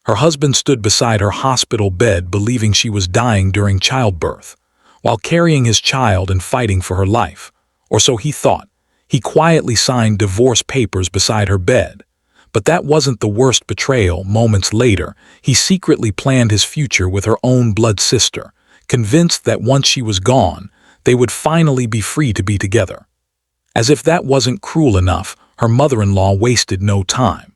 Her husband stood beside her hospital bed believing she was dying during childbirth, while carrying his child and fighting for her life. Or so he thought. He quietly signed divorce papers beside her bed. But that wasn't the worst betrayal. Moments later, he secretly planned his future with her own blood sister, convinced that once she was gone, they would finally be free to be together. As if that wasn't cruel enough, her mother-in-law wasted no time.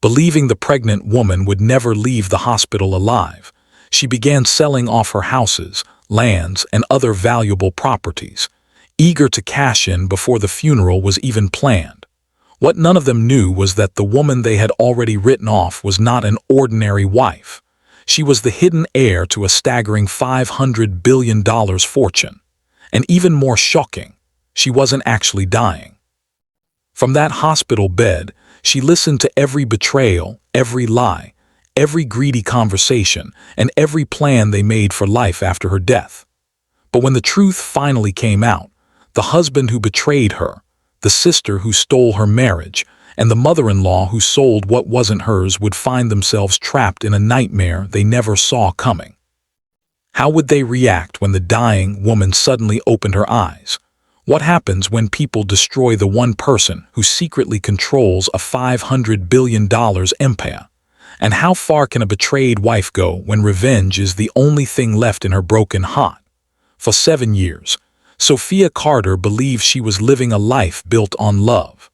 Believing the pregnant woman would never leave the hospital alive, she began selling off her houses, lands, and other valuable properties, eager to cash in before the funeral was even planned. What none of them knew was that the woman they had already written off was not an ordinary wife. She was the hidden heir to a staggering $500 billion fortune. And even more shocking, she wasn't actually dying. From that hospital bed, she listened to every betrayal, every lie, every greedy conversation, and every plan they made for life after her death. But when the truth finally came out, the husband who betrayed her, the sister who stole her marriage, and the mother-in-law who sold what wasn't hers would find themselves trapped in a nightmare they never saw coming. How would they react when the dying woman suddenly opened her eyes? What happens when people destroy the one person who secretly controls a $500 billion empire? And how far can a betrayed wife go when revenge is the only thing left in her broken heart? For 7 years, Sophia Carter believed she was living a life built on love.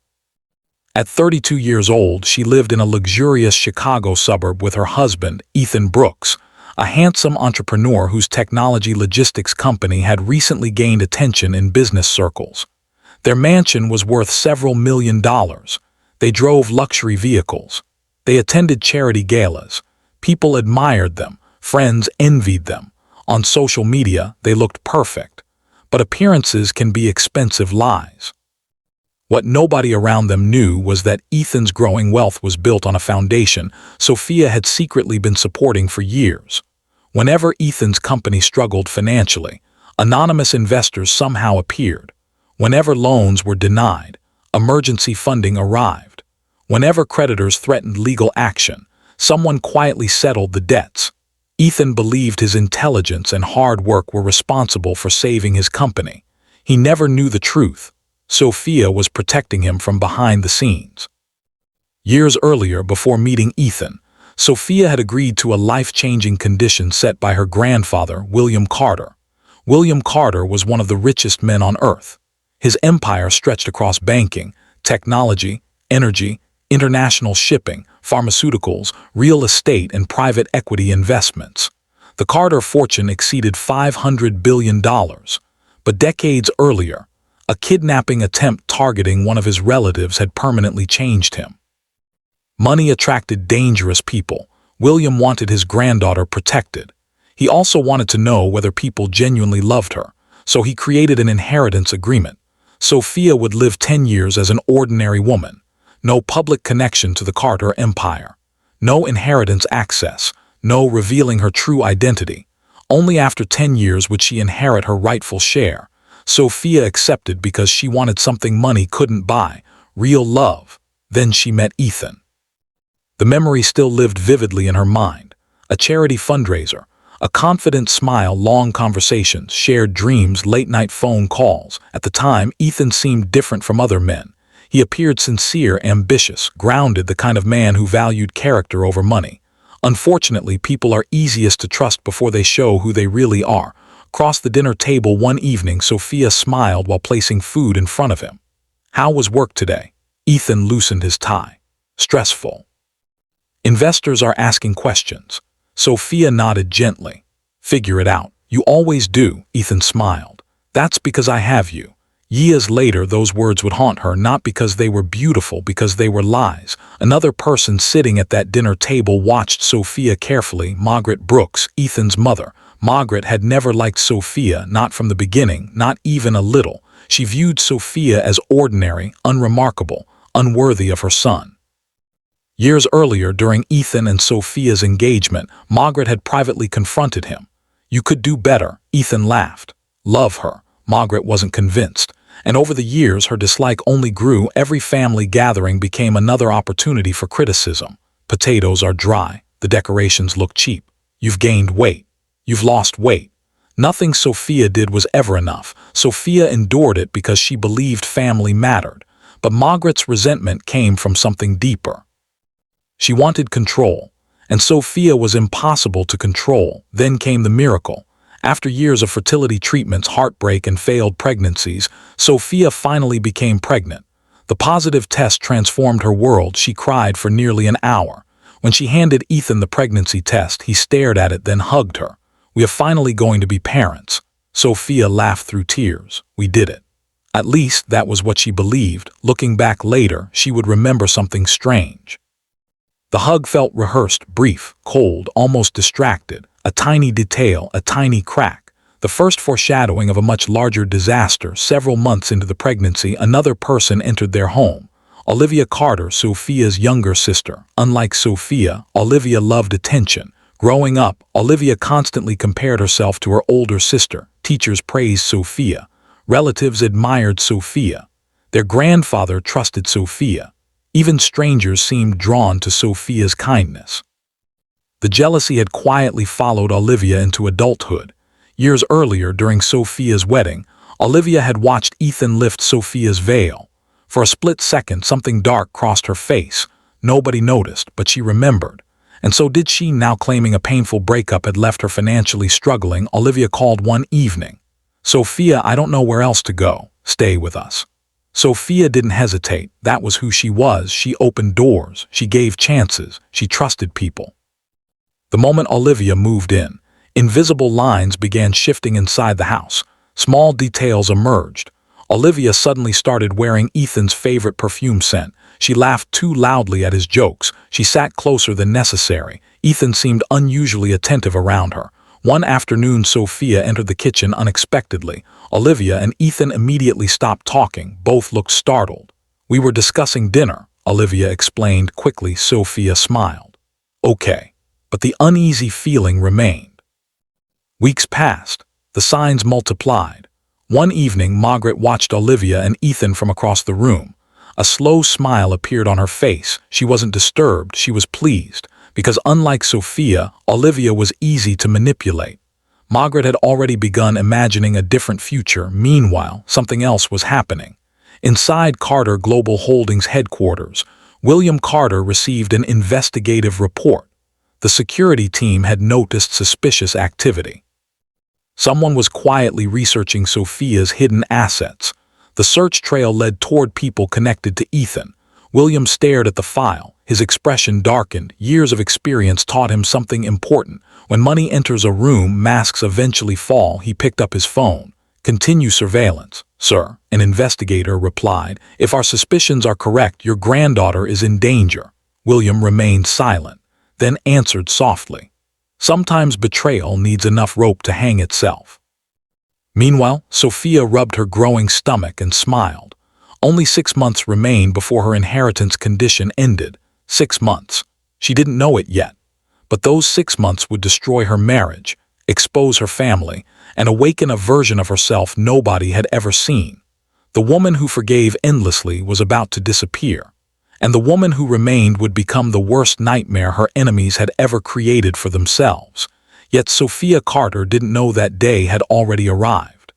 At 32 years old, she lived in a luxurious Chicago suburb with her husband, Ethan Brooks, a handsome entrepreneur whose technology logistics company had recently gained attention in business circles. Their mansion was worth several $1 million. They drove luxury vehicles. They attended charity galas. People admired them. Friends envied them. On social media, they looked perfect. But appearances can be expensive lies. What nobody around them knew was that Ethan's growing wealth was built on a foundation Sophia had secretly been supporting for years. Whenever Ethan's company struggled financially, anonymous investors somehow appeared. Whenever loans were denied, emergency funding arrived. Whenever creditors threatened legal action, someone quietly settled the debts. Ethan believed his intelligence and hard work were responsible for saving his company. He never knew the truth. Sophia was protecting him from behind the scenes. Years earlier, before meeting Ethan, Sophia had agreed to a life-changing condition set by her grandfather, William Carter. William Carter was one of the richest men on earth. His empire stretched across banking, technology, energy, international shipping, pharmaceuticals, real estate, and private equity investments. The Carter fortune exceeded $500 billion. But decades earlier, a kidnapping attempt targeting one of his relatives had permanently changed him. Money attracted dangerous people. William wanted his granddaughter protected. He also wanted to know whether people genuinely loved her, so he created an inheritance agreement. Sophia would live 10 years as an ordinary woman. No public connection to the Carter empire. No inheritance access. No revealing her true identity. Only after 10 years would she inherit her rightful share. Sophia accepted because she wanted something money couldn't buy, real love. Then she met Ethan. The memory still lived vividly in her mind. A charity fundraiser, a confident smile, long conversations, shared dreams, late-night phone calls. At the time, Ethan seemed different from other men. He appeared sincere, ambitious, grounded, the kind of man who valued character over money. Unfortunately, people are easiest to trust before they show who they really are. Across the dinner table one evening, Sophia smiled while placing food in front of him. "How was work today?" Ethan loosened his tie. "Stressful." "Investors are asking questions." Sophia nodded gently. "Figure it out. You always do," Ethan smiled. "That's because I have you." Years later, those words would haunt her, not because they were beautiful, because they were lies. Another person sitting at that dinner table watched Sophia carefully. Margaret Brooks, Ethan's mother. Margaret had never liked Sophia, not from the beginning, not even a little. She viewed Sophia as ordinary, unremarkable, unworthy of her son. Years earlier, during Ethan and Sophia's engagement, Margaret had privately confronted him. "You could do better," Ethan laughed. "Love her." Margaret wasn't convinced. And over the years, her dislike only grew. Every family gathering became another opportunity for criticism. Potatoes are dry. The decorations look cheap. You've gained weight. You've lost weight. Nothing Sophia did was ever enough. Sophia endured it because she believed family mattered. But Margaret's resentment came from something deeper. She wanted control, and Sophia was impossible to control. Then came the miracle. After years of fertility treatments, heartbreak, and failed pregnancies, Sophia finally became pregnant. The positive test transformed her world. She cried for nearly an hour. When she handed Ethan the pregnancy test, he stared at it, then hugged her. "We are finally going to be parents." Sophia laughed through tears. "We did it." At least that was what she believed. Looking back later, she would remember something strange. The hug felt rehearsed, brief, cold, almost distracted. A tiny detail, a tiny crack. The first foreshadowing of a much larger disaster. Several months into the pregnancy, another person entered their home. Olivia Carter, Sophia's younger sister. Unlike Sophia, Olivia loved attention. Growing up, Olivia constantly compared herself to her older sister. Teachers praised Sophia. Relatives admired Sophia. Their grandfather trusted Sophia. Even strangers seemed drawn to Sophia's kindness. The jealousy had quietly followed Olivia into adulthood. Years earlier, during Sophia's wedding, Olivia had watched Ethan lift Sophia's veil. For a split second, something dark crossed her face. Nobody noticed, but she remembered. And so did she. Now claiming a painful breakup had left her financially struggling, Olivia called one evening. "Sophia, I don't know where else to go. Stay with us." Sophia didn't hesitate. That was who she was. She opened doors. She gave chances. She trusted people. The moment Olivia moved in, invisible lines began shifting inside the house. Small details emerged. Olivia suddenly started wearing Ethan's favorite perfume scent. She laughed too loudly at his jokes. She sat closer than necessary. Ethan seemed unusually attentive around her. One afternoon, Sophia entered the kitchen unexpectedly. Olivia and Ethan immediately stopped talking. Both looked startled. "We were discussing dinner," Olivia explained quickly. Sophia smiled. "Okay." But the uneasy feeling remained. Weeks passed. The signs multiplied. One evening, Margaret watched Olivia and Ethan from across the room. A slow smile appeared on her face. She wasn't disturbed, she was pleased. Because unlike Sophia, Olivia was easy to manipulate. Margaret had already begun imagining a different future. Meanwhile, something else was happening. Inside Carter Global Holdings headquarters, William Carter received an investigative report. The security team had noticed suspicious activity. Someone was quietly researching Sophia's hidden assets. The search trail led toward people connected to Ethan. William stared at the file. His expression darkened. Years of experience taught him something important. When money enters a room, masks eventually fall. He picked up his phone. "Continue surveillance." "Sir," an investigator replied. "If our suspicions are correct, your granddaughter is in danger." William remained silent, then answered softly. "Sometimes betrayal needs enough rope to hang itself." Meanwhile, Sophia rubbed her growing stomach and smiled. Only 6 months remained before her inheritance condition ended. 6 months. She didn't know it yet. But those 6 months would destroy her marriage, expose her family, and awaken a version of herself nobody had ever seen. The woman who forgave endlessly was about to disappear. And the woman who remained would become the worst nightmare her enemies had ever created for themselves. Yet Sophia Carter didn't know that day had already arrived.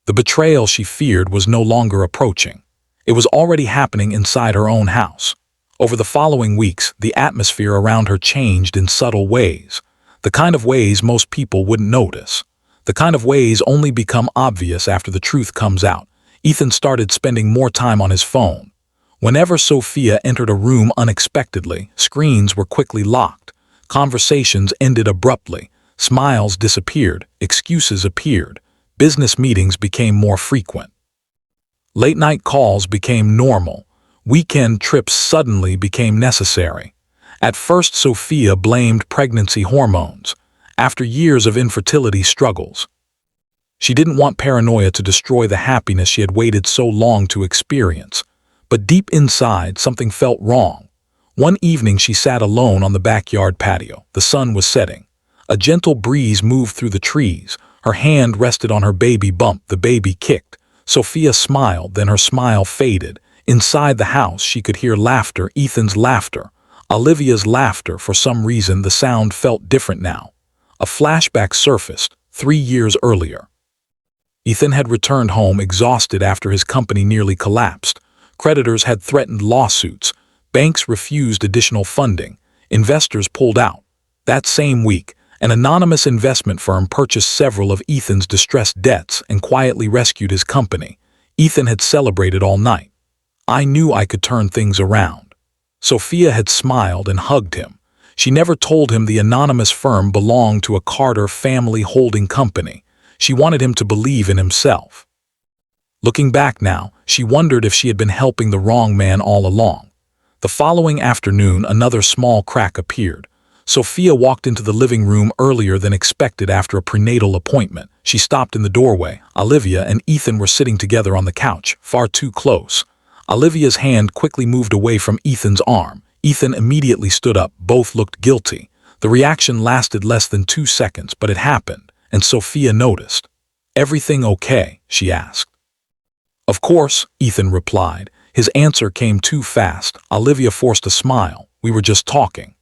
The betrayal she feared was no longer approaching. It was already happening inside her own house. Over the following weeks, the atmosphere around her changed in subtle ways. The kind of ways most people wouldn't notice. The kind of ways only become obvious after the truth comes out. Ethan started spending more time on his phone. Whenever Sophia entered a room unexpectedly, screens were quickly locked. Conversations ended abruptly. Smiles disappeared. Excuses appeared. Business meetings became more frequent. Late-night calls became normal. Weekend trips suddenly became necessary. At first, Sophia blamed pregnancy hormones. After years of infertility struggles, she didn't want paranoia to destroy the happiness she had waited so long to experience. But deep inside, something felt wrong. One evening, she sat alone on the backyard patio. The sun was setting. A gentle breeze moved through the trees. Her hand rested on her baby bump. The baby kicked. Sophia smiled, then her smile faded. Inside the house, she could hear laughter, Ethan's laughter. Olivia's laughter. For some reason, the sound felt different now. A flashback surfaced, 3 years earlier. Ethan had returned home exhausted after his company nearly collapsed. Creditors had threatened lawsuits. Banks refused additional funding. Investors pulled out. That same week, an anonymous investment firm purchased several of Ethan's distressed debts and quietly rescued his company. Ethan had celebrated all night. I knew I could turn things around. Sophia had smiled and hugged him. She never told him the anonymous firm belonged to a Carter family holding company. She wanted him to believe in himself. Looking back now, she wondered if she had been helping the wrong man all along. The following afternoon, another small crack appeared. Sophia walked into the living room earlier than expected after a prenatal appointment. She stopped in the doorway. Olivia and Ethan were sitting together on the couch, far too close. Olivia's hand quickly moved away from Ethan's arm. Ethan immediately stood up. Both looked guilty. The reaction lasted less than 2 seconds, but it happened, and Sophia noticed. "Everything okay?" she asked. "Of course," Ethan replied. His answer came too fast. Olivia forced a smile. "We were just talking."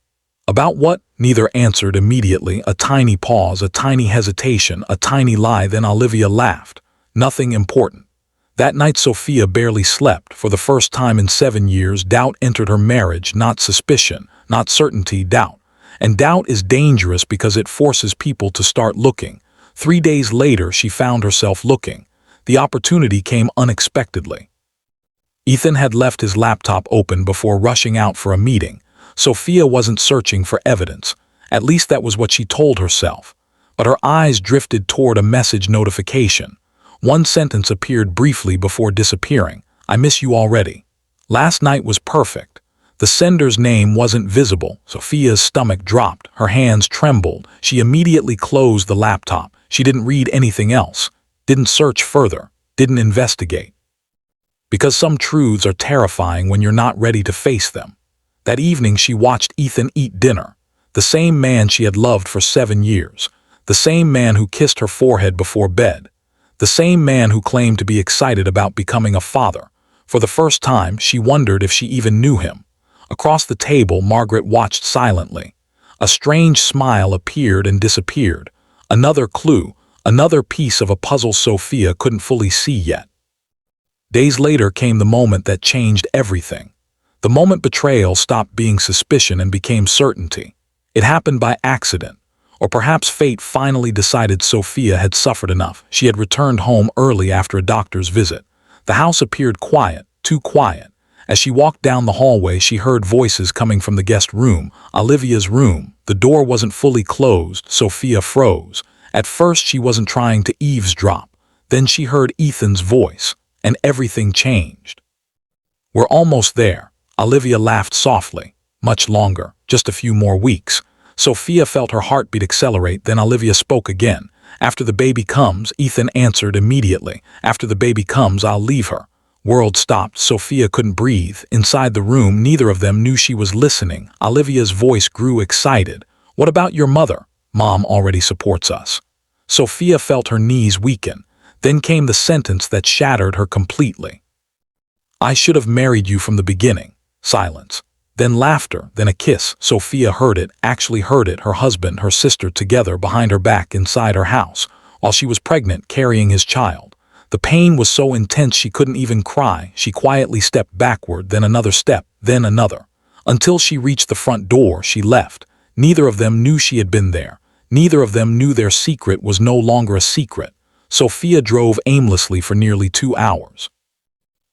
"About what?" Neither answered immediately. A tiny pause, a tiny hesitation, a tiny lie, then Olivia laughed. "Nothing important." That night Sophia barely slept. For the first time in 7 years, doubt entered her marriage, not suspicion, not certainty, doubt. And doubt is dangerous because it forces people to start looking. 3 days later, she found herself looking. The opportunity came unexpectedly. Ethan had left his laptop open before rushing out for a meeting. Sophia wasn't searching for evidence. At least that was what she told herself. But her eyes drifted toward a message notification. One sentence appeared briefly before disappearing. "I miss you already." Last night was perfect. The sender's name wasn't visible. Sophia's stomach dropped. Her hands trembled. She immediately closed the laptop. She didn't read anything else. Didn't search further. Didn't investigate. Because some truths are terrifying when you're not ready to face them. That evening she watched Ethan eat dinner. The same man she had loved for 7 years. The same man who kissed her forehead before bed. The same man who claimed to be excited about becoming a father. For the first time, she wondered if she even knew him. Across the table, Margaret watched silently. A strange smile appeared and disappeared. Another clue, another piece of a puzzle Sophia couldn't fully see yet. Days later came the moment that changed everything. The moment betrayal stopped being suspicion and became certainty. It happened by accident. Or perhaps fate finally decided Sophia had suffered enough. She had returned home early after a doctor's visit. The house appeared quiet, too quiet. As she walked down the hallway, she heard voices coming from the guest room, Olivia's room. The door wasn't fully closed. Sophia froze. At first, she wasn't trying to eavesdrop. Then she heard Ethan's voice, and everything changed. "We're almost there." Olivia laughed softly. "Much longer, just a few more weeks." Sophia felt her heartbeat accelerate, then Olivia spoke again. "After the baby comes," Ethan answered immediately. "After the baby comes, I'll leave her." World stopped. Sophia couldn't breathe. Inside the room, neither of them knew she was listening. Olivia's voice grew excited. "What about your mother?" "Mom already supports us." Sophia felt her knees weaken. Then came the sentence that shattered her completely. "I should have married you from the beginning." Silence. Then laughter, then a kiss. Sophia heard it, actually heard it, her husband, her sister together behind her back inside her house, while she was pregnant, carrying his child. The pain was so intense she couldn't even cry. She quietly stepped backward, then another step, then another. Until she reached the front door, she left. Neither of them knew she had been there. Neither of them knew their secret was no longer a secret. Sophia drove aimlessly for nearly 2 hours.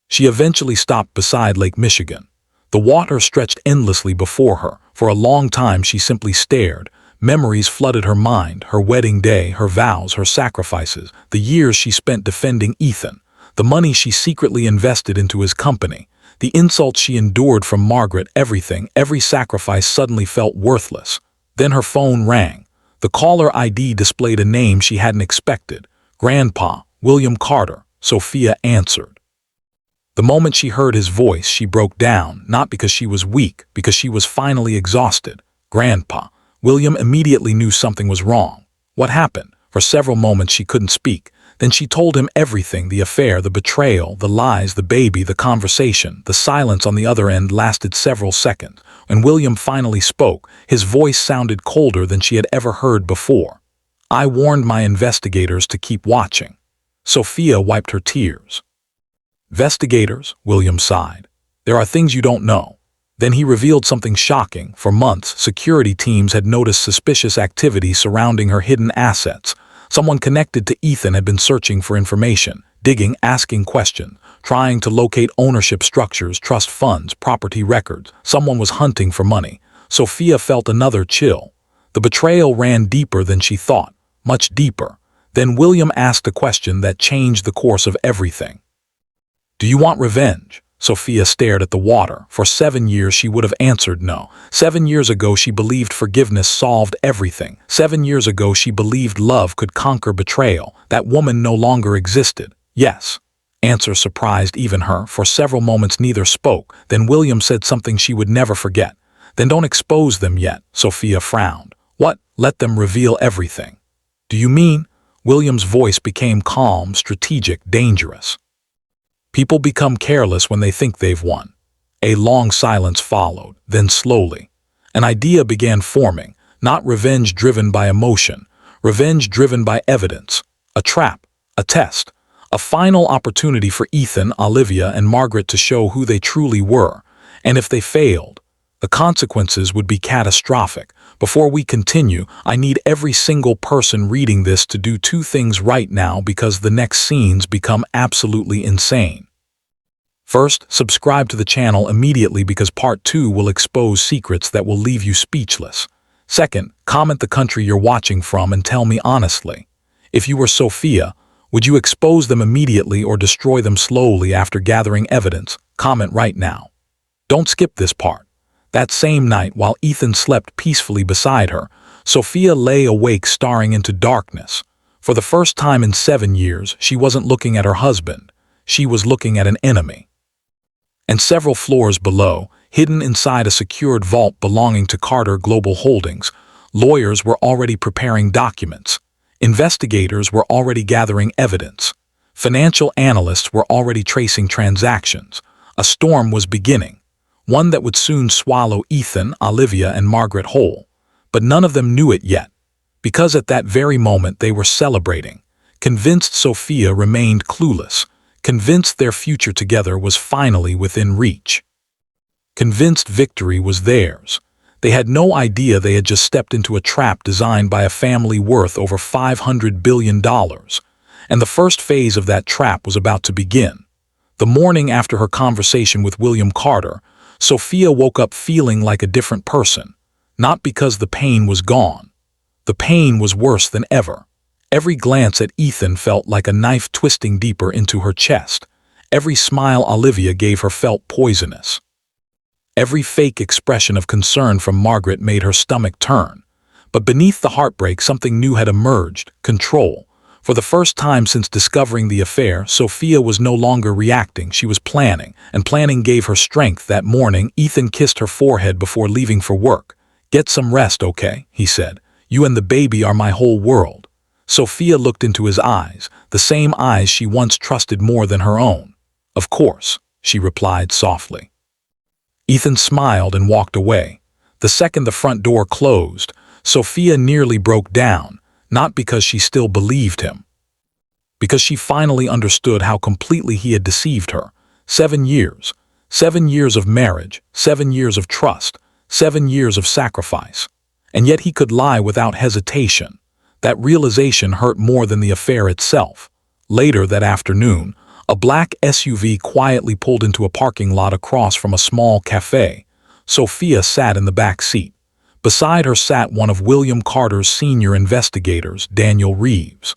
She eventually stopped beside Lake Michigan. The water stretched endlessly before her. For a long time she simply stared. Memories flooded her mind, her wedding day, her vows, her sacrifices, the years she spent defending Ethan, the money she secretly invested into his company, the insults she endured from Margaret. Everything, every sacrifice suddenly felt worthless. Then her phone rang. The caller ID displayed a name she hadn't expected. "Grandpa, William Carter." Sophia answered. The moment she heard his voice, she broke down, not because she was weak, because she was finally exhausted. "Grandpa." William immediately knew something was wrong. What happened? For several moments she couldn't speak. Then she told him everything, the affair, the betrayal, the lies, the baby, the conversation. The silence on the other end lasted several seconds. When William finally spoke, his voice sounded colder than she had ever heard before. "I warned my investigators to keep watching." Sophia wiped her tears. "Investigators?" William sighed. "There are things you don't know." Then he revealed something shocking. For months, security teams had noticed suspicious activity surrounding her hidden assets. Someone connected to Ethan had been searching for information, digging, asking questions, trying to locate ownership structures, trust funds, property records. Someone was hunting for money. Sophia felt another chill. The betrayal ran deeper than she thought, much deeper. Then William asked a question that changed the course of everything. "Do you want revenge?" Sophia stared at the water. For 7 years she would have answered no. 7 years ago she believed forgiveness solved everything. 7 years ago she believed love could conquer betrayal. That woman no longer existed. Yes. Answer surprised even her. For several moments neither spoke. Then William said something she would never forget. "Then don't expose them yet." Sophia frowned. "What? Let them reveal everything." "Do you mean?" William's voice became calm, strategic, dangerous. "People become careless when they think they've won." A long silence followed, then slowly. An idea began forming, not revenge driven by emotion, revenge driven by evidence. A trap, a test, a final opportunity for Ethan, Olivia, and Margaret to show who they truly were. And if they failed, the consequences would be catastrophic. Before we continue, I need every single person reading this to do 2 things right now because the next scenes become absolutely insane. First, subscribe to the channel immediately because part 2 will expose secrets that will leave you speechless. Second, comment the country you're watching from and tell me honestly. If you were Sophia, would you expose them immediately or destroy them slowly after gathering evidence? Comment right now. Don't skip this part. That same night, while Ethan slept peacefully beside her, Sophia lay awake staring into darkness. For the first time in 7 years, she wasn't looking at her husband. She was looking at an enemy. And several floors below, hidden inside a secured vault belonging to Carter Global Holdings, lawyers were already preparing documents. Investigators were already gathering evidence. Financial analysts were already tracing transactions. A storm was beginning. One that would soon swallow Ethan, Olivia, and Margaret whole. But none of them knew it yet, because at that very moment they were celebrating. Convinced Sophia remained clueless, convinced their future together was finally within reach. Convinced victory was theirs. They had no idea they had just stepped into a trap designed by a family worth over $500 billion. And the first phase of that trap was about to begin. The morning after her conversation with William Carter, Sophia woke up feeling like a different person, not because the pain was gone. The pain was worse than ever. Every glance at Ethan felt like a knife twisting deeper into her chest. Every smile Olivia gave her felt poisonous. Every fake expression of concern from Margaret made her stomach turn. But beneath the heartbreak, something new had emerged: control. For the first time since discovering the affair, Sophia was no longer reacting, she was planning, and planning gave her strength. That morning, Ethan kissed her forehead before leaving for work. "Get some rest, okay?" he said. "You and the baby are my whole world." Sophia looked into his eyes, the same eyes she once trusted more than her own. "Of course," she replied softly. Ethan smiled and walked away. The second the front door closed, Sophia nearly broke down. Not because she still believed him, because she finally understood how completely he had deceived her. 7 years. 7 years of marriage, 7 years of trust, 7 years of sacrifice. And yet he could lie without hesitation. That realization hurt more than the affair itself. Later that afternoon, a black SUV quietly pulled into a parking lot across from a small cafe. Sophia sat in the back seat. Beside her sat one of William Carter's senior investigators, Daniel Reeves.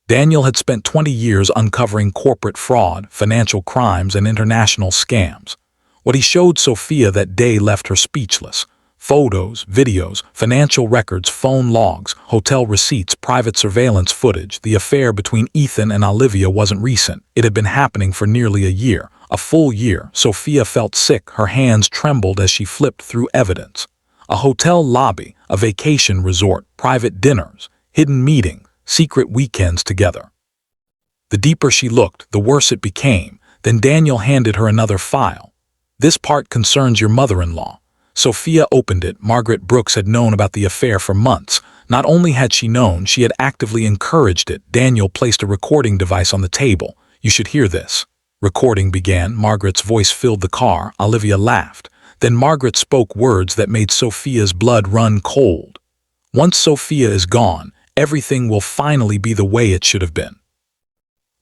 Daniel had spent 20 years uncovering corporate fraud, financial crimes, and international scams. What he showed Sophia that day left her speechless. Photos, videos, financial records, phone logs, hotel receipts, private surveillance footage. The affair between Ethan and Olivia wasn't recent. It had been happening for nearly a year, a full year. Sophia felt sick. Her hands trembled as she flipped through evidence. A hotel lobby, a vacation resort, private dinners, hidden meetings, secret weekends together. The deeper she looked, the worse it became. Then Daniel handed her another file. "This part concerns your mother-in-law. Sophia opened it. Margaret Brooks had known about the affair for months. Not only had she known, she had actively encouraged it. Daniel placed a recording device on the table. "You should hear this." Recording began. Margaret's voice filled the car. Olivia laughed. Then Margaret spoke words that made Sophia's blood run cold. "Once Sophia is gone, everything will finally be the way it should have been."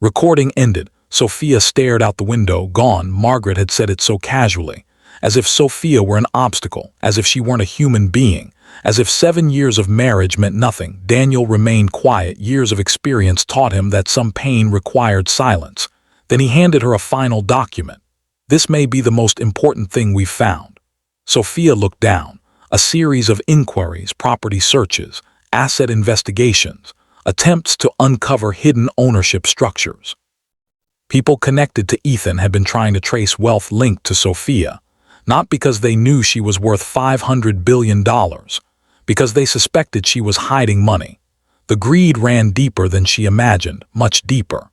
Recording ended. Sophia stared out the window. "Gone." Margaret had said it so casually, as if Sophia were an obstacle, as if she weren't a human being, as if 7 years of marriage meant nothing. Daniel remained quiet. Years of experience taught him that some pain required silence. Then he handed her a final document. "This may be the most important thing we've found." Sophia looked down. A series of inquiries, property searches, asset investigations, attempts to uncover hidden ownership structures. People connected to Ethan had been trying to trace wealth linked to Sophia, not because they knew she was worth $500 billion, because they suspected she was hiding money. The greed ran deeper than she imagined, much deeper.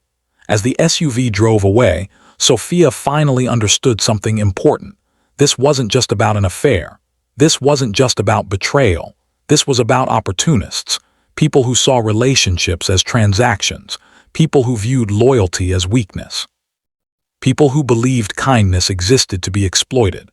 As the SUV drove away, Sophia finally understood something important. This wasn't just about an affair. This wasn't just about betrayal. This was about opportunists, people who saw relationships as transactions, people who viewed loyalty as weakness, people who believed kindness existed to be exploited.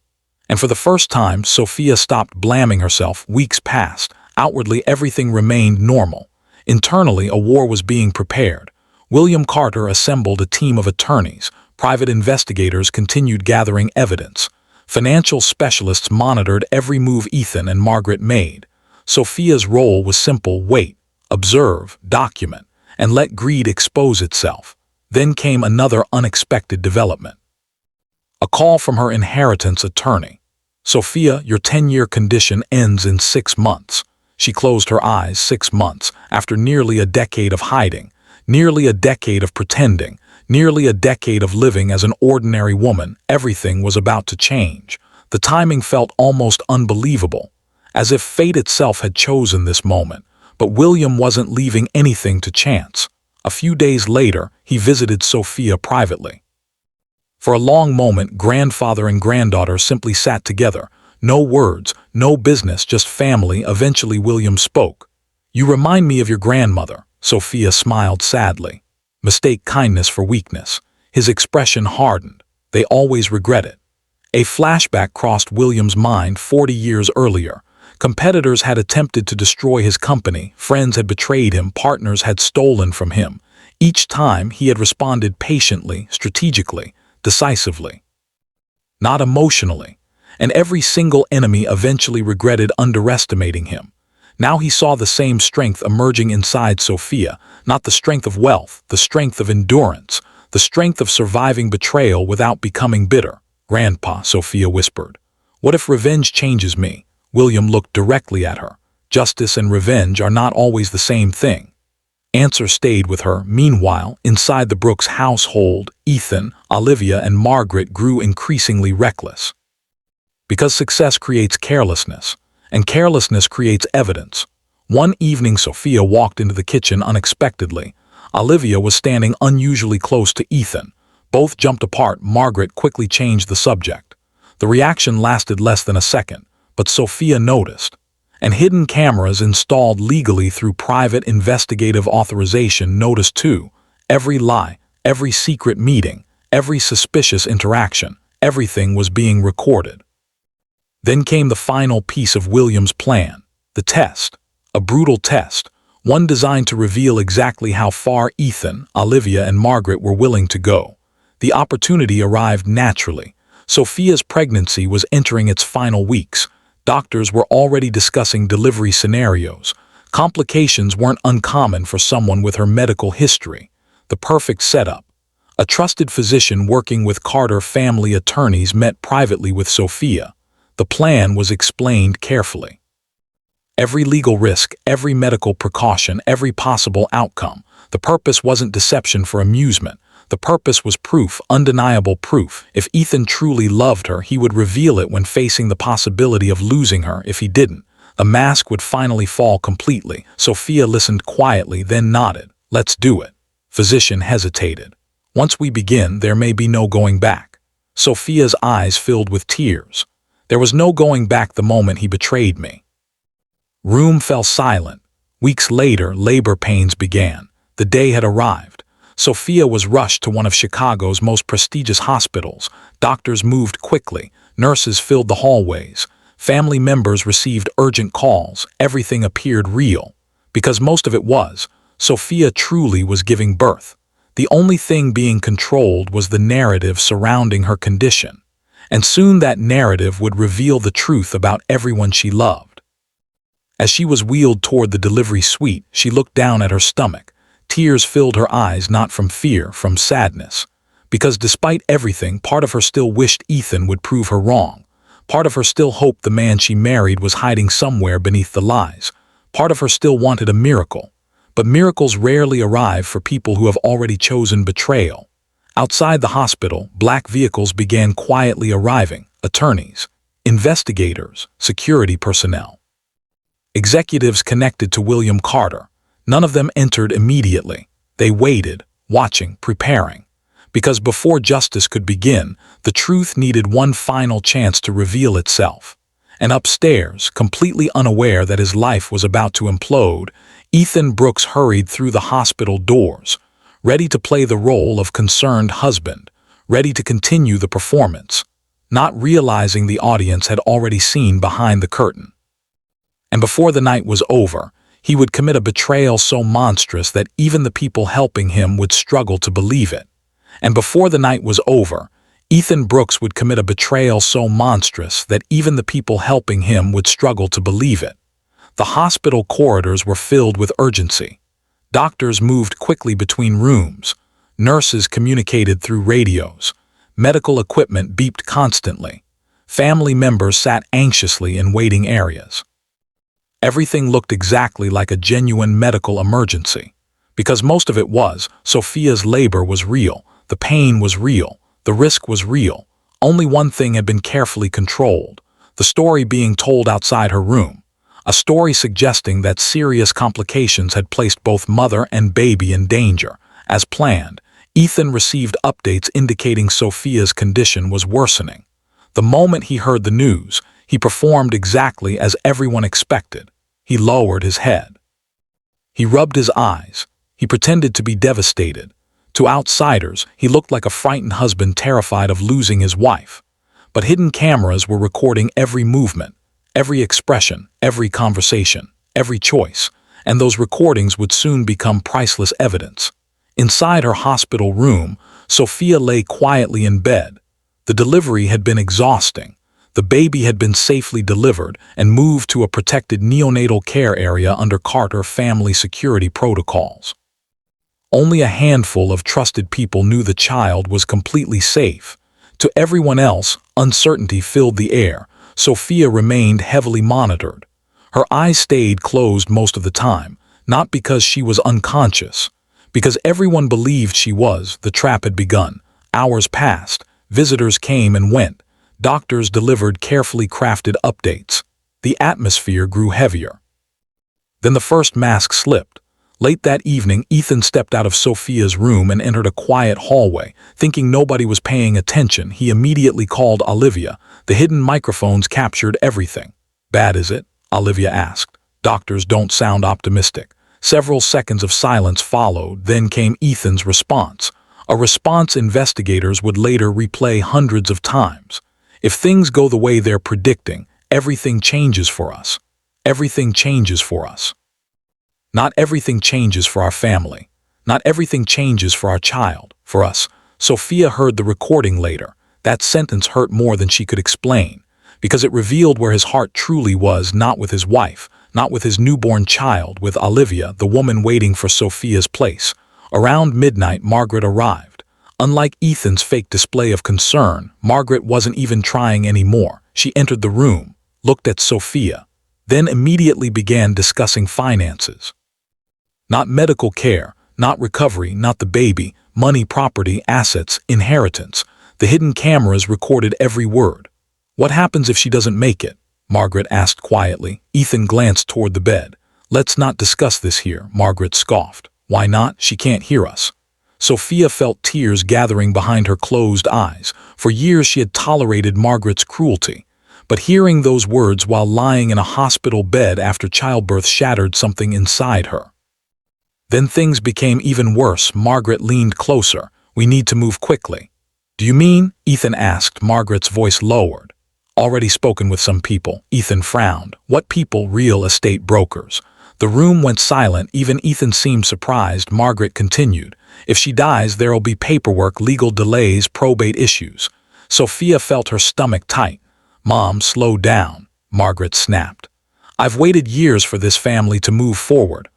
And for the first time, Sophia stopped blaming herself. Weeks passed. Outwardly, everything remained normal. Internally, a war was being prepared. William Carter assembled a team of attorneys. Private investigators continued gathering evidence. Financial specialists monitored every move Ethan and Margaret made. Sophia's role was simple: wait, observe, document, and let greed expose itself. Then came another unexpected development. A call from her inheritance attorney. "Sophia, your 10-year condition ends in 6 months." She closed her eyes. 6 months, after nearly a decade of hiding, nearly a decade of pretending, nearly a decade of living as an ordinary woman, everything was about to change. The timing felt almost unbelievable, as if fate itself had chosen this moment. But William wasn't leaving anything to chance. A few days later, he visited Sophia privately. For a long moment, grandfather and granddaughter simply sat together. No words, no business, just family. Eventually, William spoke. "You remind me of your grandmother." Sophia smiled sadly. "Mistake kindness for weakness." His expression hardened. "They always regret it." A flashback crossed William's mind. 40 years earlier, competitors had attempted to destroy his company, friends had betrayed him, partners had stolen from him. Each time, he had responded patiently, strategically, decisively, not emotionally. And every single enemy eventually regretted underestimating him. Now he saw the same strength emerging inside Sophia, not the strength of wealth, the strength of endurance, the strength of surviving betrayal without becoming bitter. "Grandpa," Sophia whispered, "what if revenge changes me?" William looked directly at her. Justice and revenge are not always the same thing. Answer stayed with her. Meanwhile, inside the Brooks household, Ethan, Olivia, and Margaret grew increasingly reckless. Because success creates carelessness, and carelessness creates evidence. One evening, Sophia walked into the kitchen unexpectedly. Olivia was standing unusually close to Ethan. Both jumped apart. Margaret quickly changed the subject. The reaction lasted less than a second, but Sophia noticed. And hidden cameras installed legally through private investigative authorization noticed too. Every lie, every secret meeting, every suspicious interaction, everything was being recorded. Then came the final piece of William's plan, the test. A brutal test, one designed to reveal exactly how far Ethan, Olivia, and Margaret were willing to go. The opportunity arrived naturally. Sophia's pregnancy was entering its final weeks. Doctors were already discussing delivery scenarios. Complications weren't uncommon for someone with her medical history. The perfect setup. A trusted physician working with Carter family attorneys met privately with Sophia. The plan was explained carefully. Every legal risk, every medical precaution, every possible outcome. The purpose wasn't deception for amusement. The purpose was proof, undeniable proof. If Ethan truly loved her, he would reveal it when facing the possibility of losing her. If he didn't, the mask would finally fall completely. Sophia listened quietly, then nodded. "Let's do it." Physician hesitated. "Once we begin, there may be no going back." Sophia's eyes filled with tears. There was no going back the moment he betrayed me. Room fell silent. Weeks later, labor pains began. The day had arrived. Sophia was rushed to one of Chicago's most prestigious hospitals. Doctors moved quickly. Nurses filled the hallways. Family members received urgent calls. Everything appeared real. Because most of it was. Sophia truly was giving birth. The only thing being controlled was the narrative surrounding her condition. And soon that narrative would reveal the truth about everyone she loved. As she was wheeled toward the delivery suite, she looked down at her stomach. Tears filled her eyes, not from fear, from sadness. Because despite everything, part of her still wished Ethan would prove her wrong. Part of her still hoped the man she married was hiding somewhere beneath the lies. Part of her still wanted a miracle. But miracles rarely arrive for people who have already chosen betrayal. Outside the hospital, black vehicles began quietly arriving. Attorneys, investigators, security personnel. Executives connected to William Carter. None of them entered immediately. They waited, watching, preparing. Because before justice could begin, the truth needed one final chance to reveal itself. And upstairs, completely unaware that his life was about to implode, Ethan Brooks hurried through the hospital doors, ready to play the role of concerned husband, ready to continue the performance, not realizing the audience had already seen behind the curtain. And before the night was over, he would commit a betrayal so monstrous that even the people helping him would struggle to believe it. And before the night was over, Ethan Brooks would commit a betrayal so monstrous that even the people helping him would struggle to believe it. The hospital corridors were filled with urgency. Doctors moved quickly between rooms. Nurses communicated through radios. Medical equipment beeped constantly. Family members sat anxiously in waiting areas. Everything looked exactly like a genuine medical emergency. Because most of it was, Sophia's labor was real, the pain was real, the risk was real. Only one thing had been carefully controlled, the story being told outside her room. A story suggesting that serious complications had placed both mother and baby in danger. As planned, Ethan received updates indicating Sophia's condition was worsening. The moment he heard the news, he performed exactly as everyone expected. He lowered his head. He rubbed his eyes. He pretended to be devastated. To outsiders, he looked like a frightened husband terrified of losing his wife. But hidden cameras were recording every movement, every expression, every conversation, every choice, and those recordings would soon become priceless evidence. Inside her hospital room, Sophia lay quietly in bed. The delivery had been exhausting. The baby had been safely delivered and moved to a protected neonatal care area under Carter family security protocols. Only a handful of trusted people knew the child was completely safe. To everyone else, uncertainty filled the air. Sophia remained heavily monitored. Her eyes stayed closed most of the time, not because she was unconscious. Because everyone believed she was, the trap had begun. Hours passed. Visitors came and went. Doctors delivered carefully crafted updates. The atmosphere grew heavier. Then the first mask slipped. Late that evening, Ethan stepped out of Sophia's room and entered a quiet hallway. Thinking nobody was paying attention, he immediately called Olivia. The hidden microphones captured everything. "Bad, is it?" Olivia asked. Doctors don't sound optimistic. Several seconds of silence followed, then came Ethan's response. A response investigators would later replay hundreds of times. "If things go the way they're predicting, everything changes for us. Everything changes for us. Not everything changes for our family. Not everything changes for our child, for us." Sophia heard the recording later. That sentence hurt more than she could explain, because it revealed where his heart truly was, not with his wife, not with his newborn child, with Olivia, the woman waiting for Sophia's place. Around midnight, Margaret arrived. Unlike Ethan's fake display of concern, Margaret wasn't even trying anymore. She entered the room, looked at Sophia, then immediately began discussing finances. Not medical care, not recovery, not the baby, money, property, assets, inheritance. The hidden cameras recorded every word. "What happens if she doesn't make it?" Margaret asked quietly. Ethan glanced toward the bed. "Let's not discuss this here," Margaret scoffed. "Why not? She can't hear us." Sophia felt tears gathering behind her closed eyes. For years she had tolerated Margaret's cruelty. but hearing those words while lying in a hospital bed after childbirth shattered something inside her. Then things became even worse. Margaret leaned closer. "We need to move quickly." "Do you mean?" Ethan asked, Margaret's voice lowered. "Already spoken with some people." Ethan frowned. "What people?" "Real estate brokers." The room went silent. Even Ethan seemed surprised. Margaret continued. "If she dies, there'll be paperwork, legal delays, probate issues." Sophia felt her stomach tight. "Mom, slow down," Margaret snapped. "I've waited years for this family to move forward.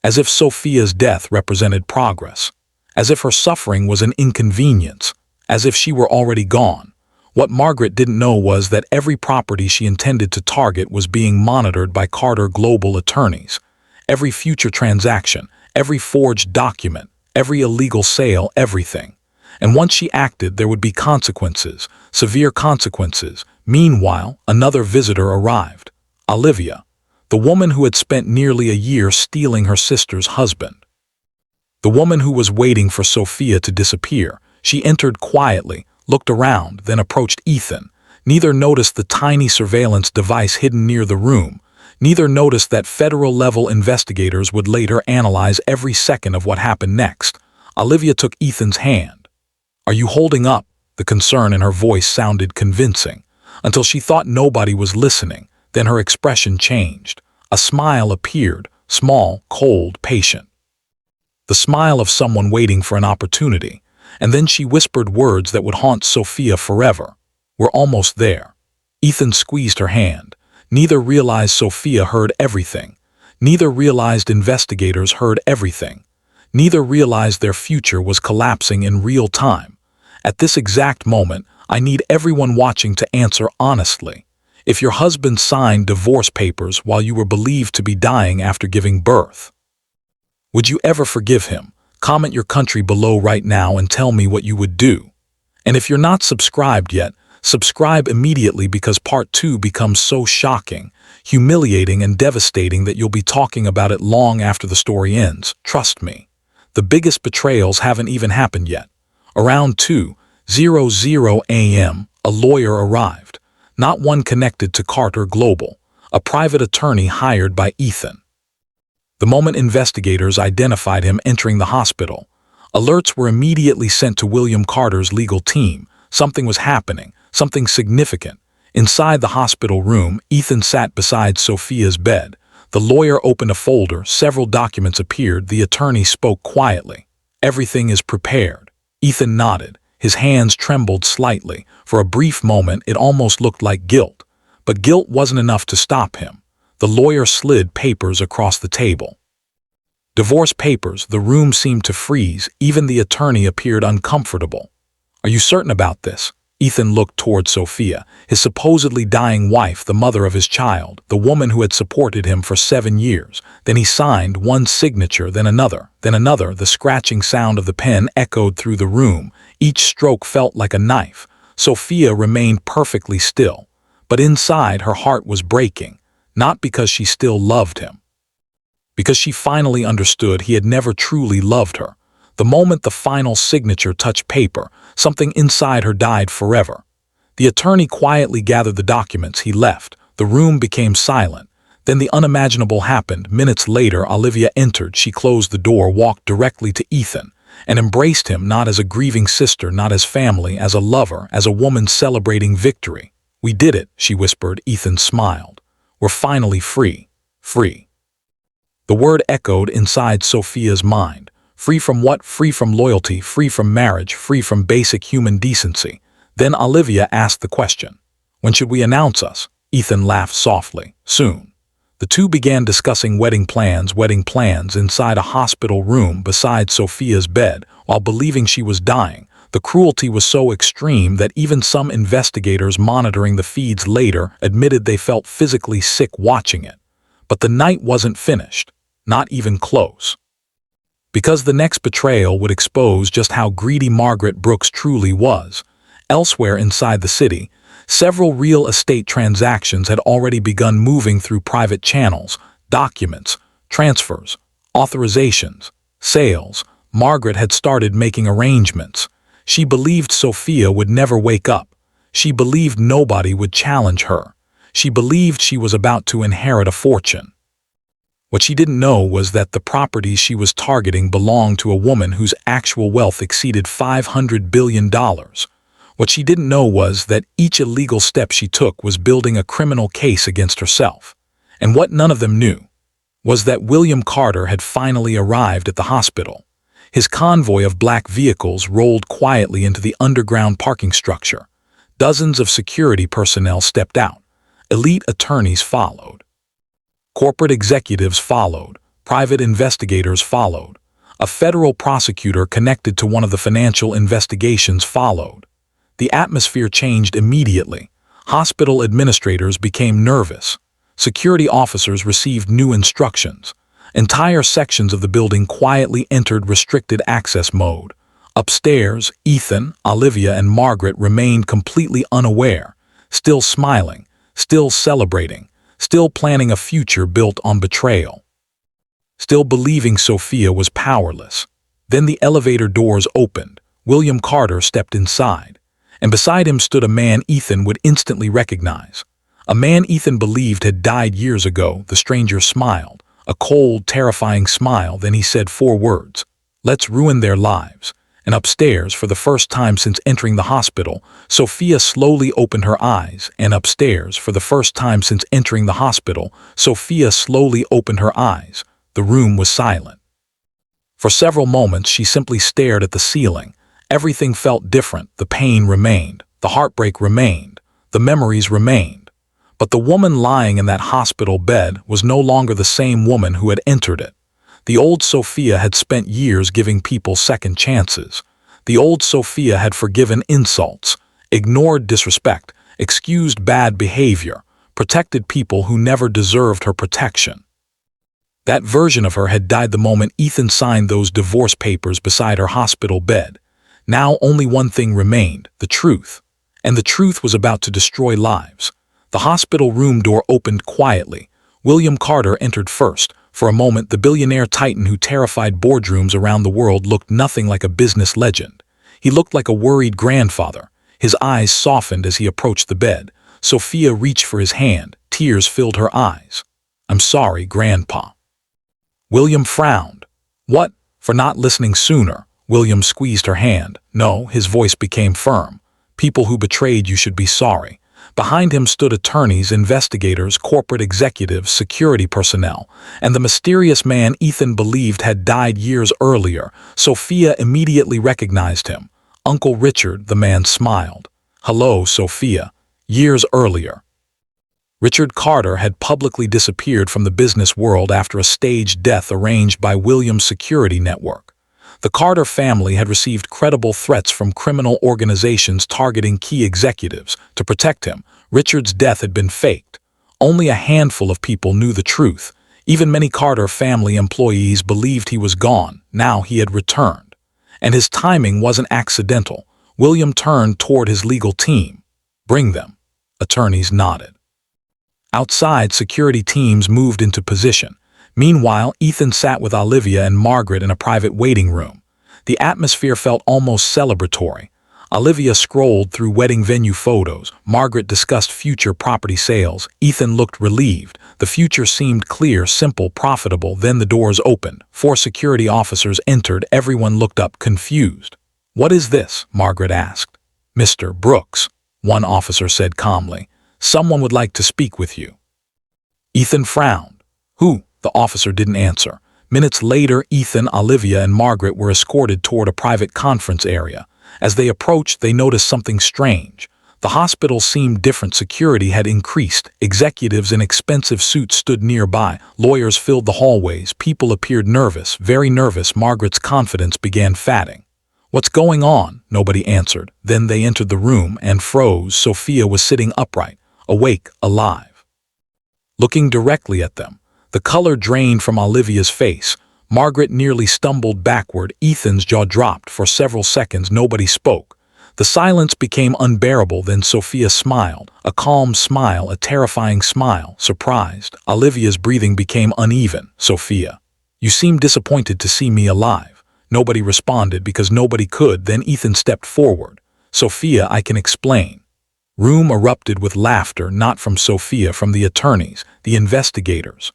As if Sophia's death represented progress. As if her suffering was an inconvenience. As if she were already gone. What Margaret didn't know was that every property she intended to target was being monitored by Carter Global attorneys. Every future transaction, every forged document, every illegal sale, everything. And once she acted, there would be consequences, severe consequences. Meanwhile, another visitor arrived. Olivia, the woman who had spent nearly a year stealing her sister's husband. The woman who was waiting for Sophia to disappear. She entered quietly, looked around, then approached Ethan. Neither noticed the tiny surveillance device hidden near the room. Neither noticed that federal-level investigators would later analyze every second of what happened next. Olivia took Ethan's hand. "Are you holding up?" The concern in her voice sounded convincing, until she thought nobody was listening. Then her expression changed. A smile appeared, small, cold, patient. The smile of someone waiting for an opportunity. And then she whispered words that would haunt Sophia forever. "We're almost there." Ethan squeezed her hand. Neither realized Sophia heard everything. Neither realized investigators heard everything. Neither realized their future was collapsing in real time. At this exact moment, I need everyone watching to answer honestly. If your husband signed divorce papers while you were believed to be dying after giving birth, would you ever forgive him? Comment your country below right now and tell me what you would do. And if you're not subscribed yet, subscribe immediately, because part 2 becomes so shocking, humiliating, and devastating that you'll be talking about it long after the story ends. Trust me. The biggest betrayals haven't even happened yet. Around 2:00 a.m., a lawyer arrived. Not one connected to Carter Global, a private attorney hired by Ethan. The moment investigators identified him entering the hospital, alerts were immediately sent to William Carter's legal team. Something was happening, something significant. Inside the hospital room, Ethan sat beside Sophia's bed. The lawyer opened a folder. Several documents appeared. The attorney spoke quietly. "Everything is prepared." Ethan nodded. His hands trembled slightly. For a brief moment, it almost looked like guilt. But guilt wasn't enough to stop him. The lawyer slid papers across the table. Divorce papers. The room seemed to freeze. Even the attorney appeared uncomfortable. "Are you certain about this?" Ethan looked toward Sophia, his supposedly dying wife, the mother of his child, the woman who had supported him for 7 years. Then he signed one signature, then another, then another. The scratching sound of the pen echoed through the room. Each stroke felt like a knife. Sophia remained perfectly still, but inside her heart was breaking, not because she still loved him, because she finally understood he had never truly loved her. The moment the final signature touched paper, something inside her died forever. The attorney quietly gathered the documents. He left. The room became silent. Then the unimaginable happened. Minutes later, Olivia entered. She closed the door, walked directly to Ethan, and embraced him, not as a grieving sister, not as family, as a lover, as a woman celebrating victory. "We did it," she whispered. Ethan smiled. "We're finally free. Free." The word echoed inside Sophia's mind. Free from what? Free from loyalty, free from marriage, free from basic human decency. Then Olivia asked the question, "When should we announce us?" Ethan laughed softly. "Soon." The two began discussing wedding plans inside a hospital room beside Sophia's bed, while believing she was dying. The cruelty was so extreme that even some investigators monitoring the feeds later admitted they felt physically sick watching it. But the night wasn't finished, not even close. Because the next betrayal would expose just how greedy Margaret Brooks truly was. Elsewhere inside the city, several real estate transactions had already begun moving through private channels, documents, transfers, authorizations, sales. Margaret had started making arrangements. She believed Sophia would never wake up. She believed nobody would challenge her. She believed she was about to inherit a fortune. What she didn't know was that the properties she was targeting belonged to a woman whose actual wealth exceeded $500 billion. What she didn't know was that each illegal step she took was building a criminal case against herself. And what none of them knew was that William Carter had finally arrived at the hospital. His convoy of black vehicles rolled quietly into the underground parking structure. Dozens of security personnel stepped out. Elite attorneys followed. Corporate executives followed. Private investigators followed. A federal prosecutor connected to one of the financial investigations followed. The atmosphere changed immediately. Hospital administrators became nervous. Security officers received new instructions. Entire sections of the building quietly entered restricted access mode. Upstairs, Ethan, Olivia, and Margaret remained completely unaware, still smiling, still celebrating, still planning a future built on betrayal. Still believing Sophia was powerless. Then the elevator doors opened. William Carter stepped inside. And beside him stood a man Ethan would instantly recognize. A man Ethan believed had died years ago. The stranger smiled, a cold, terrifying smile. Then he said 4 words, "Let's ruin their lives." And upstairs, for the first time since entering the hospital, Sophia slowly opened her eyes. And upstairs, for the first time since entering the hospital, Sophia slowly opened her eyes. The room was silent. For several moments, she simply stared at the ceiling. Everything felt different. The pain remained. The heartbreak remained. The memories remained. But the woman lying in that hospital bed was no longer the same woman who had entered it. The old Sophia had spent years giving people second chances. The old Sophia had forgiven insults, ignored disrespect, excused bad behavior, protected people who never deserved her protection. That version of her had died the moment Ethan signed those divorce papers beside her hospital bed. Now only one thing remained, the truth. And the truth was about to destroy lives. The hospital room door opened quietly. William Carter entered first. For a moment, the billionaire titan who terrified boardrooms around the world looked nothing like a business legend. He looked like a worried grandfather. His eyes softened as he approached the bed. Sophia reached for his hand. Tears filled her eyes. "I'm sorry, Grandpa." William frowned. "What? For not listening sooner?" William squeezed her hand. "No," his voice became firm. "People who betrayed you should be sorry." Behind him stood attorneys, investigators, corporate executives, security personnel, and the mysterious man Ethan believed had died years earlier. Sophia immediately recognized him. "Uncle Richard," the man smiled. "Hello, Sophia. Years earlier." Richard Carter had publicly disappeared from the business world after a staged death arranged by William's security network. The Carter family had received credible threats from criminal organizations targeting key executives. To protect him, Richard's death had been faked. Only a handful of people knew the truth. Even many Carter family employees believed he was gone. Now he had returned. And his timing wasn't accidental. William turned toward his legal team. "Bring them." Attorneys nodded. Outside, security teams moved into position. Meanwhile, Ethan sat with Olivia and Margaret in a private waiting room. The atmosphere felt almost celebratory. Olivia scrolled through wedding venue photos. Margaret discussed future property sales. Ethan looked relieved. The future seemed clear, simple, profitable. Then the doors opened. 4 security officers entered. Everyone looked up, confused. "What is this?" Margaret asked. "Mr. Brooks," one officer said calmly. "Someone would like to speak with you." Ethan frowned. "Who?" The officer didn't answer. Minutes later, Ethan, Olivia, and Margaret were escorted toward a private conference area. As they approached, they noticed something strange. The hospital seemed different. Security had increased. Executives in expensive suits stood nearby. Lawyers filled the hallways. People appeared nervous, very nervous. Margaret's confidence began fading. "What's going on?" Nobody answered. Then they entered the room and froze. Sophia was sitting upright, awake, alive, looking directly at them. The color drained from Olivia's face. Margaret nearly stumbled backward. Ethan's jaw dropped. For several seconds, nobody spoke. The silence became unbearable. Then Sophia smiled. A calm smile, a terrifying smile. Surprised. Olivia's breathing became uneven. "Sophia, you seem disappointed to see me alive." Nobody responded because nobody could. Then Ethan stepped forward. "Sophia, I can explain." Room erupted with laughter, not from Sophia, from the attorneys, the investigators.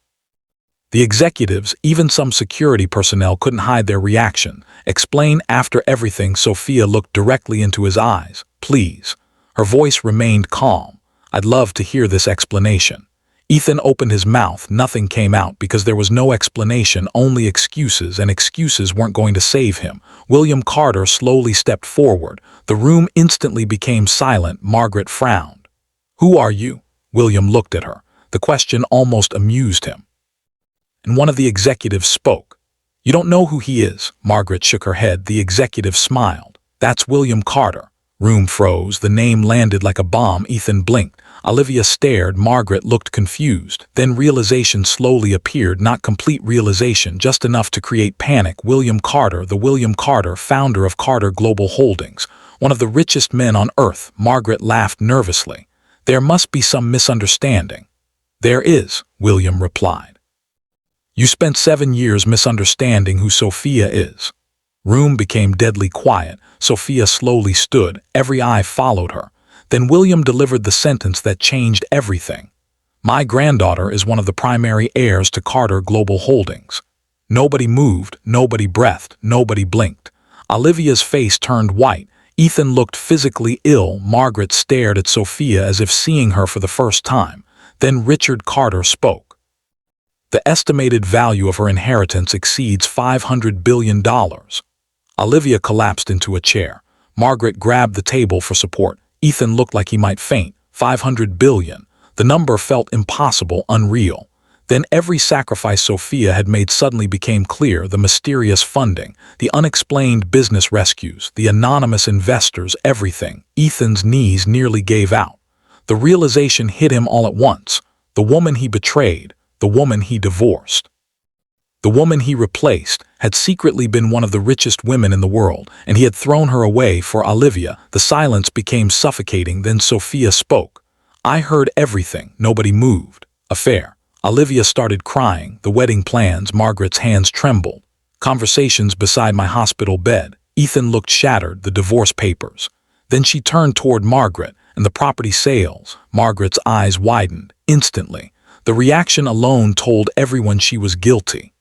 The executives, even some security personnel couldn't hide their reaction. Explain. After everything, Sophia looked directly into his eyes. Please. Her voice remained calm. I'd love to hear this explanation. Ethan opened his mouth. Nothing came out because there was no explanation, only excuses, and excuses weren't going to save him. William Carter slowly stepped forward. The room instantly became silent. Margaret frowned. Who are you? William looked at her. The question almost amused him. And one of the executives spoke. You don't know who he is. Margaret shook her head. The executive smiled. That's William Carter. Room froze. The name landed like a bomb. Ethan blinked. Olivia stared. Margaret looked confused. Then realization slowly appeared. Not complete realization, just enough to create panic. William Carter, the William Carter, founder of Carter Global Holdings, one of the richest men on earth. Margaret laughed nervously. There must be some misunderstanding. There is, William replied. You spent 7 years misunderstanding who Sophia is. Room became deadly quiet. Sophia slowly stood. Every eye followed her. Then William delivered the sentence that changed everything. My granddaughter is one of the primary heirs to Carter Global Holdings. Nobody moved, nobody breathed, nobody blinked. Olivia's face turned white. Ethan looked physically ill. Margaret stared at Sophia as if seeing her for the first time. Then Richard Carter spoke. The estimated value of her inheritance exceeds $500 billion. Olivia collapsed into a chair. Margaret grabbed the table for support. Ethan looked like he might faint. 500 billion. The number felt impossible, unreal. Then every sacrifice Sophia had made suddenly became clear. The mysterious funding, the unexplained business rescues, the anonymous investors, everything. Ethan's knees nearly gave out. The realization hit him all at once. The woman he betrayed, the woman he divorced, the woman he replaced, had secretly been one of the richest women in the world, and he had thrown her away for Olivia. The silence became suffocating. Then Sophia spoke. I heard everything. Nobody moved. Affair. Olivia started crying. The wedding plans. Margaret's hands trembled. Conversations beside my hospital bed. Ethan looked shattered. The divorce papers. Then she turned toward Margaret, and the property sales. Margaret's eyes widened. Instantly. The reaction alone told everyone she was guilty.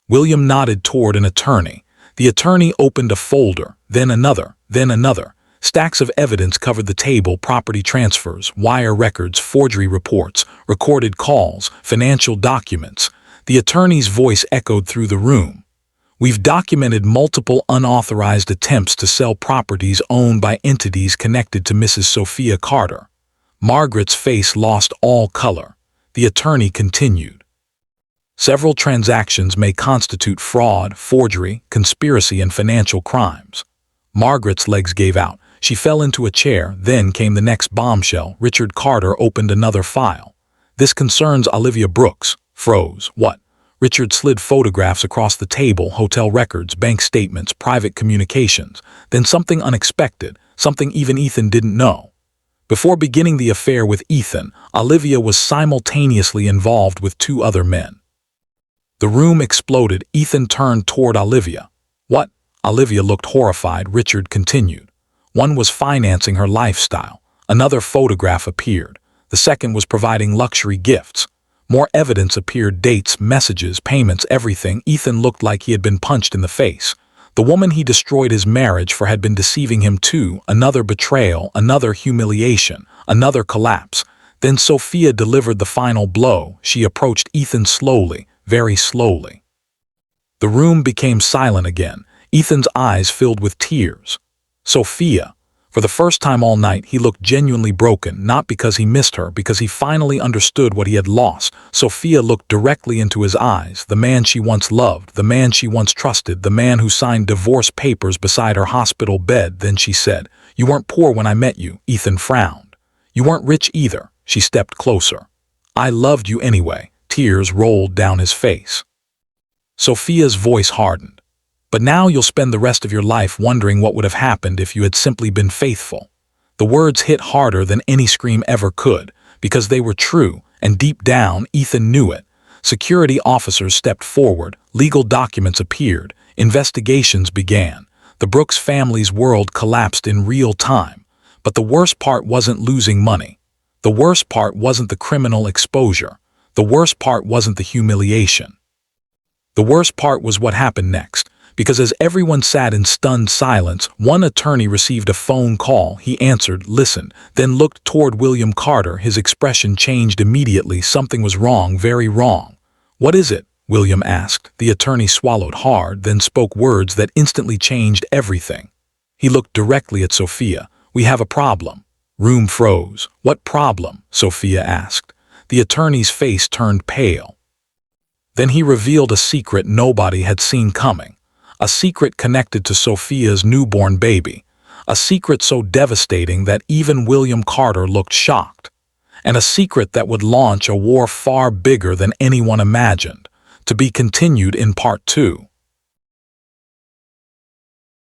William nodded toward an attorney. The attorney opened a folder, then another, then another. Stacks of evidence covered the table: property transfers, wire records, forgery reports, recorded calls, financial documents. The attorney's voice echoed through the room. We've documented multiple unauthorized attempts to sell properties owned by entities connected to Mrs. Sophia Carter. Margaret's face lost all color. The attorney continued. Several transactions may constitute fraud, forgery, conspiracy, and financial crimes. Margaret's legs gave out. She fell into a chair. Then came the next bombshell. Richard Carter opened another file. This concerns Olivia Brooks. Froze. What? Richard slid photographs across the table, hotel records, bank statements, private communications. Then something unexpected, something even Ethan didn't know. Before beginning the affair with Ethan, Olivia was simultaneously involved with 2 other men. The room exploded. Ethan turned toward Olivia. What? Olivia looked horrified. Richard continued. One was financing her lifestyle. Another photograph appeared. The second was providing luxury gifts. More evidence appeared: dates, messages, payments, everything. Ethan looked like he had been punched in the face. The woman he destroyed his marriage for had been deceiving him too. Another betrayal, another humiliation, another collapse. Then Sophia delivered the final blow. She approached Ethan slowly, very slowly. The room became silent again. Ethan's eyes filled with tears. Sophia. For the first time all night, he looked genuinely broken, not because he missed her, because he finally understood what he had lost. Sophia looked directly into his eyes. The man she once loved, the man she once trusted, the man who signed divorce papers beside her hospital bed. Then she said, You weren't poor when I met you. Ethan frowned. You weren't rich either. She stepped closer. I loved you anyway. Tears rolled down his face. Sophia's voice hardened. But now you'll spend the rest of your life wondering what would have happened if you had simply been faithful. The words hit harder than any scream ever could, because they were true, and deep down, Ethan knew it. Security officers stepped forward, legal documents appeared, investigations began. The Brooks family's world collapsed in real time. But the worst part wasn't losing money. The worst part wasn't the criminal exposure. The worst part wasn't the humiliation. The worst part was what happened next, because as everyone sat in stunned silence, one attorney received a phone call. He answered, listened, then looked toward William Carter. His expression changed immediately. Something was wrong, very wrong. "What is it?" William asked. The attorney swallowed hard, then spoke words that instantly changed everything. He looked directly at Sophia. "We have a problem." Room froze. "What problem?" Sophia asked. The attorney's face turned pale. Then he revealed a secret nobody had seen coming. A secret connected to Sophia's newborn baby. A secret so devastating that even William Carter looked shocked. And a secret that would launch a war far bigger than anyone imagined. To be continued in part 2.